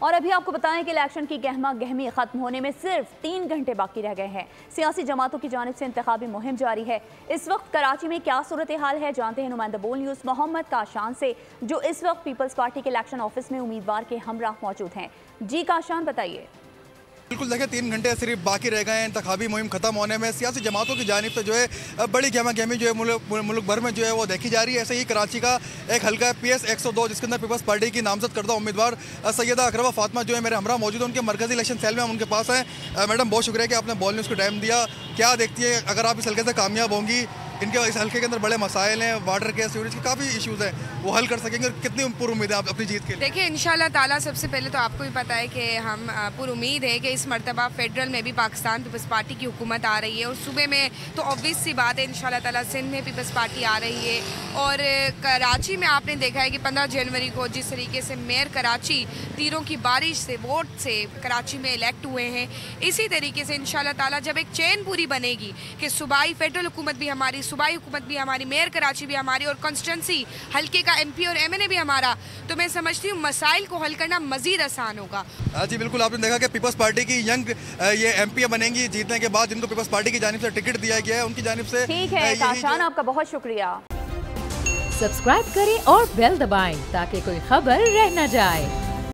और अभी आपको बताएं कि इलेक्शन की गहमा गहमी खत्म होने में सिर्फ 3 घंटे बाकी रह गए हैं। सियासी जमातों की जानिब से इंतखाबी मुहिम जारी है। इस वक्त कराची में क्या सूरत हाल है, जानते हैं नुमाइंदा बोल न्यूज़ मोहम्मद काशान से, जो इस वक्त पीपल्स पार्टी के इलेक्शन ऑफिस में उम्मीदवार के हमराह मौजूद हैं। जी काशान, बताइए। बिल्कुल, देखिए 3 घंटे सिर्फ बाकी रह गए हैं इंतखाबी मुहिम खत्म होने में। सियासी जमातों की जानिब से जो है बड़ी गहमा गहमी जो है मुल्क भर में जो है वो देखी जा रही है। ऐसे ही कराची का एक हल्का है PS 102, जिसके अंदर पीपल्स पार्टी की नामजद करदा उम्मीदवार सैयदा अकरबा फातिमा जो है मेरे हमरा मौजूद है। उनके मरकजी इलेक्शन सेल में हम उनके पास हैं। मैडम, बहुत शुक्रिया कि आपने बॉल न्यूज़ को टाइम दिया। क्या देखती है अगर आप इस हल्के से कामयाब होंगी? इनके इस हल्के के अंदर बड़े मसाइल हैं, वाटर के, सीवरेज के काफ़ी इश्यूज़ हैं, वो हल कर सकेंगे और कितनी पूरी उम्मीद है आप अपनी जीत के लिए? देखिए, इंशाल्लाह ताला सबसे पहले तो आपको भी पता है कि हम पूरी उम्मीद है कि इस मरतबा फेडरल में भी पाकिस्तान पीपल्स पार्टी की हुकूमत आ रही है और सूबे में तो ऑब्वियस सी बात है इंशाल्लाह ताला सिंध में पीपल्स पार्टी आ रही है। और कराची में आपने देखा है कि 15 जनवरी को जिस तरीके से मेयर कराची तीरों की बारिश से वोट से कराची में इलेक्ट हुए हैं, इसी तरीके से इंशाल्लाह ताला जब एक चेन पूरी बनेगी कि सूबाई फेडरल हुकूमत भी हमारी, सूबाई हुकूमत भी हमारी, मेयर कराची भी हमारी और कॉन्स्टिट्यूंसी हल्के का MP और MNA भी हमारा, तो मैं समझती हूँ मसाइल को हल करना मजीद आसान होगा। जी बिल्कुल, आपने देखा कि पीपल्स पार्टी की यंग ये MP बनेंगी जीतने के बाद, जिनको पीपल्स पार्टी की जानिब से टिकट दिया गया है, उनकी जानिब से। ठीक है काशान, आपका बहुत शुक्रिया। सब्सक्राइब करें और बेल दबाएं ताकि कोई खबर रह न जाए।